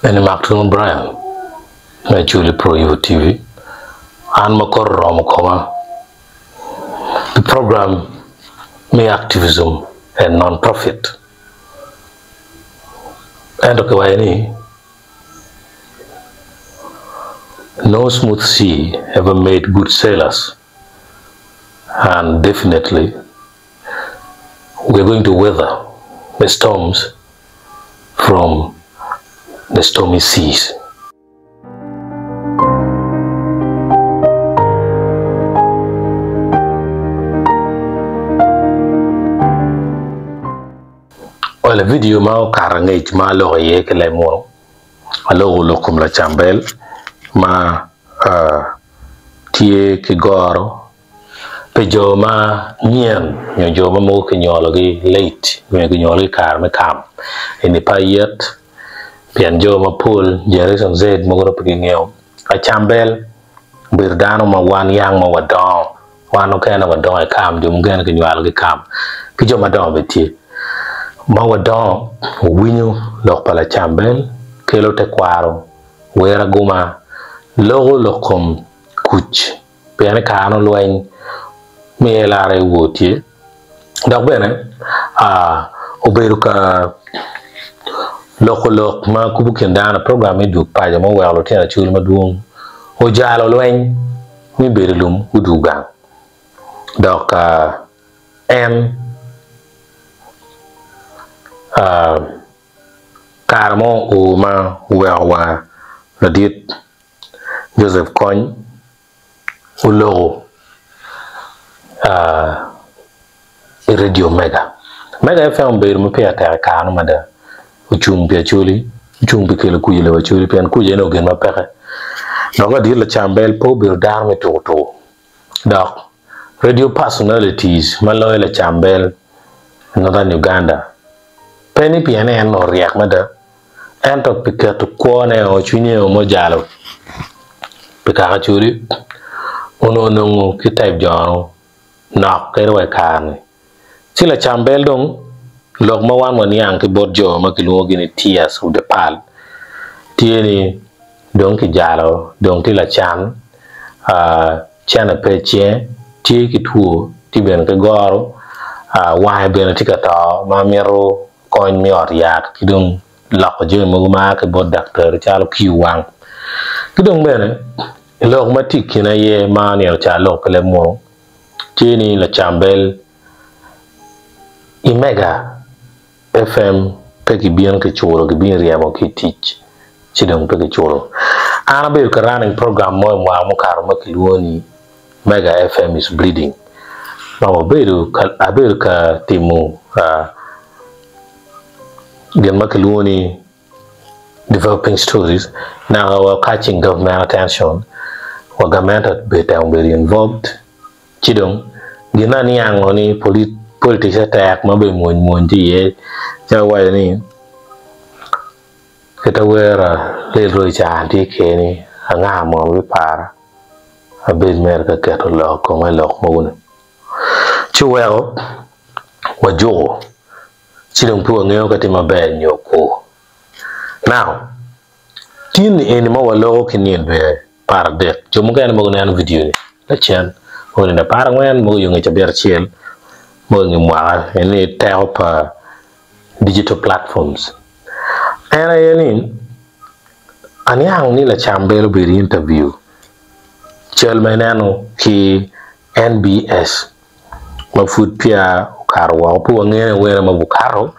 and Macron Brian, Julie Pro TV, and Makor Romokoma. The program may activism and non-profit. And okay, no smooth sea ever made good sailors, and definitely we're going to weather the storms from the stormy seas. Well, video ma karangay ma lo ye kele mo alo lo kum la chambel ma tie ki goro pe jo ma nyen jo ma mo ke nyolo gi late me ke nyolo kar me kam eni pa yet pian jo ma pol Jerison Z mo ro pe ngeo a chambel bir dano ma wan yang ma wadon wano ke na wadon e kam jo mgen ke nyolo gi kam ki jo ma don betie ma wadon winyu lo pala chambel kelo te kwaro wera guma logo lokom kuch pian kano loen me lare wotie dak bene oberu ka lok ma kubu kendana program edu pa ja mo walo tena chul maduong o jalo loen mi berilum udugang dak karmo o ma wewa la dit Joseph Kony ulo Radio Mega FM beru mo pia ta kanu mada uchung pia chuli uchung bikele kuyele wa chuli pian kuje no gen ma peke doga di la chambel po beru dar me to dak radio personalities maloy la chambel northern Uganda penny pian en no riak mada ento pika to kone o chunye o mo jalo pika chuli ono no ki type jano nak kero e kan sila chambel dong log ma wan woni an ki bodjo ma ki logi ni tears of the pal tieni dong ki jalo dong ti la chan chana peche ti ki tu ti ben ke goro wa ben ti ka ta ma mero koin mi or yak ki dong lak je mo ma ke bod doctor chalo ki wang ki dong bene log ma ti kina ye ma ni cha log le mo tieni la chambel i Mega FM peki bien ke choro ke bien riamo ki teach chidong peki choro ana be ka running program mo mo kar ma ki woni Mega FM is bleeding ma beru ka timu gen ma ki woni developing stories now we're catching government attention wa government be down very involved chidong gina ni angoni politics attack ma be mon ti ye ja wa ni keta wera le ro cha ti ke ni anga mo wi para a be mer ka keto lo ko ma lo mo ne chuweo wa jo chidong pu ngeo ka ti ma be nyoko now tin eni ma wa lo ki ni be para de jo mo ga mo ne video ni la chen on da para ngwen mo yo ngi cha ber chiel mo ngi mwa any help digital platforms and ani ang ni la chambel be interview chel menano ki NBS ma food pia karwa pu ngene wera ma bukaro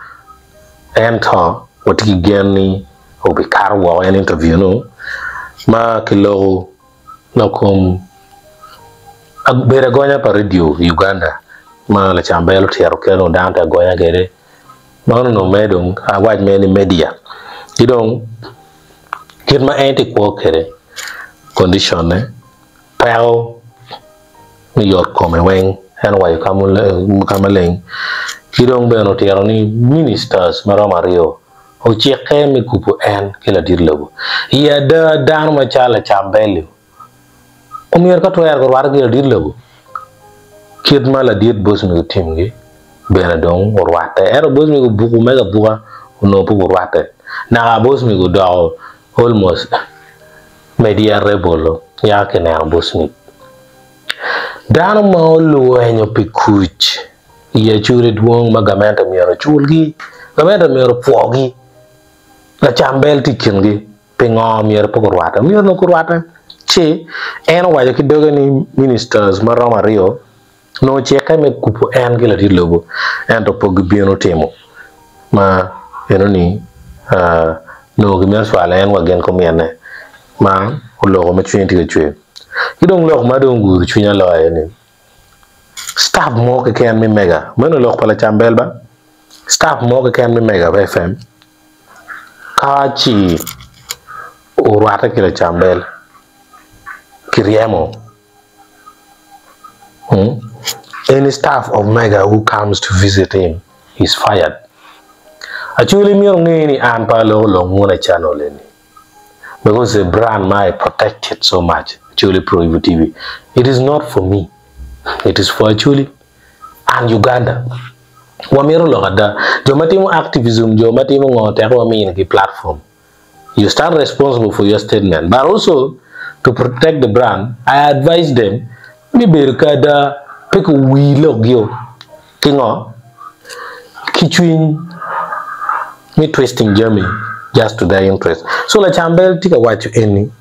ento wotiki genni o be karwa an interview no ma kilo nakom bere gonya pa radio Uganda ma la chambelo tiaro keno danta gonya gere no medong awaj meni media idong kit ma enti ko kere condition ne pao New York come weng and why kamaleng idong beno tiaro ni ministers mario o cheke mi kupo en kila dirlebo ya da dan ma chala chambelo Umir ka toyar ko war gi dir lego kid mala dit bos mi timgi bena dong or wate er bos mi buku mega buka no pu wate na boss mi go do almost media rebel ya ke na boss mi dano ma lu enyo pikuch ye churi duong magamenta miero chulgi gamenta miero puogi la chambel tikingi pingo miero pokorwata miero no kurwata che eno wajo kidogo ni ministers maroma rio no cheka me kupo en gila di lobo en to pogi bieno temo ma eno ni no gimier swala en wagen komiene ma ulogo me chwinti ke chwe kidong lok madong guru chwinya loye ni staff mo ke ken mi mega meno lok pala chambel ba staff mo ke ken mi mega fm kachi urwata kila chambel kiriemo any staff of mega who comes to visit him is fired. Actually mi ngini an pa lo ngona channel ni because the brand my protected so much actually Pro Evo TV. It is not for me, it is for actually and Uganda. Wamiro logada jomatimo activism jomatimo ngote ko mi ki platform. You stand responsible for your statement, but also to protect the brand. I advise them mi berkada pick we log yo kingo kitwin me twisting Germany just to their interest. So la chambel tika watch any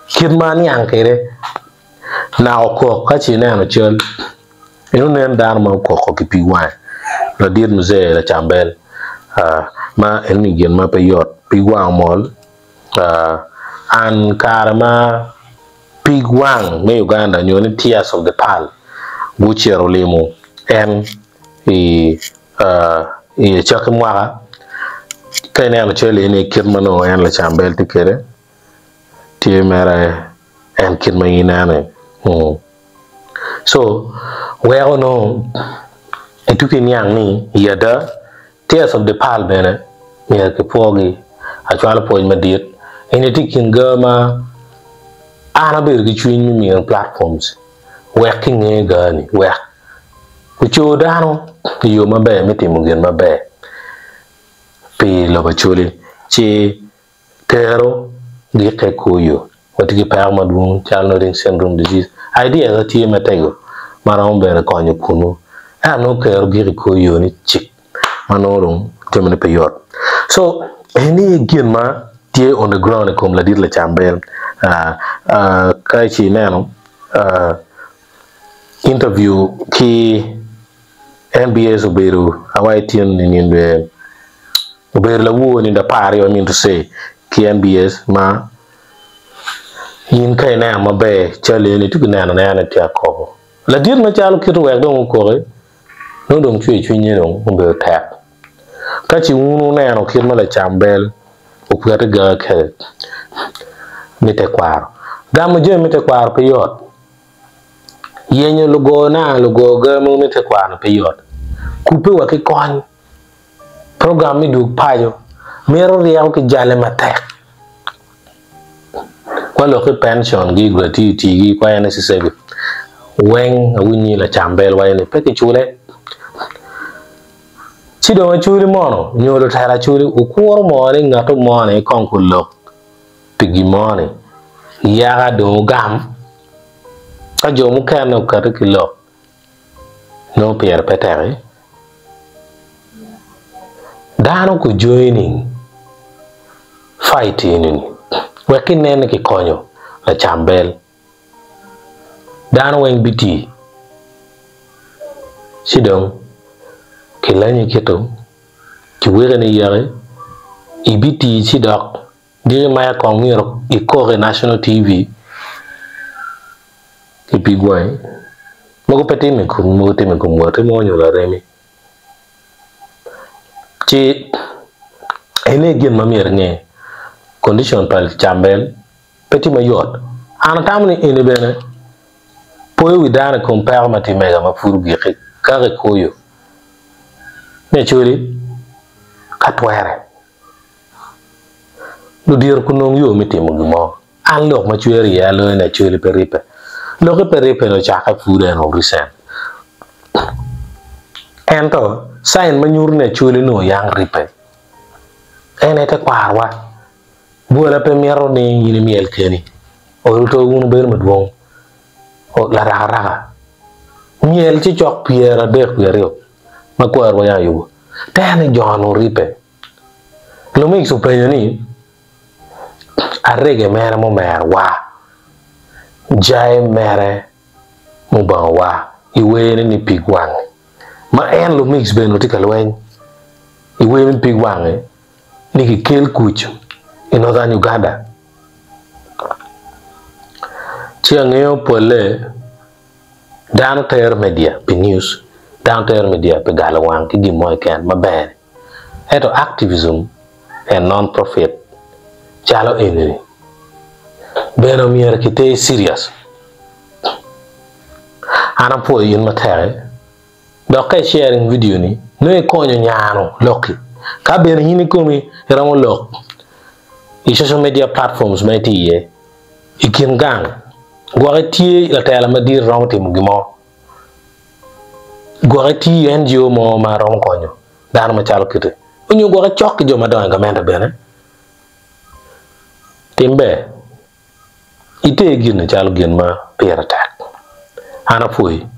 kirmani ankere na oko kachi na no chol eno nen dar ma ko ki pi1 la dir muse la chambel ma elmi gen ma payot pi1 mol an karma pi1 me Uganda nyoni tears of the pal buchero lemo en e chakmwa kene la chole ne kirmano en la chambel tikere tie mera en kirmayina ne so where no etuki nyang ni yada tears of the pal bene ya ke pogi a chwala poj madit ene tikin gama ana ber gi chwin mi platforms working e gani work ku chodano yo mabe mitimo gen mabe pe lo bacholi che tero gi kekuyo watiki perma dun channel syndrome disease idea that tie matego maram bere konyo kunu no kero gi kekuyo ni chik manorum temene peyot so any gima tie on the ground kom la dit la chambel kai chi neno interview ki NBS oberu awaitin in the oberu la wo ni da pari I mean to say ki NBS ma yin kai na ma be chale ni tu na na ti akobo la dir na chalo kitu wek don ko re no don chwe ni don be tap ka chi unu na no kir ma la chambel o kwata ga ke mite kwaro da mo je mite kwaro pe yot yenyo lugo na lugo ga mo mite kwaro pe yot kupe wa ke kon program mi du payo mero riaw ke jale matek kwa lo ke pension gi gratuity gi kwa ene sisebe wen awunyi la chambel wa ene pe ke chule chido ma chuli mono nyolo tara chuli ukuoro mone ngato mone konkulo pigi mone yaga do gam ka jomu kano katikilo no pier petere dano ko joining fighting wekin nene ki konyo la chambel dano wen biti sidong kilani kito kiwere ni yare ibiti sidok dire maya kongiro ikore national TV kipigwai moko petime kumote me kumote monyo la remi chi ene gen mamier nge condition pal chambel petime yot anatamni ene bene poyo widana compare matimega mafurgi kare koyo ne churi katwere lu dir kunong yo mitimo gimo an lok ma chweri ya lo ne churi peripe lo ke peripe lo chaka fude no risen ento sign manyur ne churi no yang ripe ene te parwa buala pe miero ni yini miel keni o to un ber madwong o la raga miel ci chok piera de pierio ma kwar wa yu tani jono ripe lo mi su pe ni arrege mere mo mer wa jai mere mo ba wa iwe ni pigwang ma en lo mix beno tikalwen iwe ni pigwang ni ki kel kuch in northern Uganda chiangeo pole down ter media pe news down ter media pe galawang ki gimoy ken maber eto activism and non-profit chalo enemy beno mier kite serious ana po yin matere doke sharing video ni no e konyo nyano loki ka ben yini komi ramo lok i social media platforms meti ye ikin gang gwagati la tala madir ram tim gimo gwagati NGO mo ma ram konyo dan ma chalo kite onyo gwaga chok jo madanga menda bene timbe ite gin chalo gin ma pera tak ana foi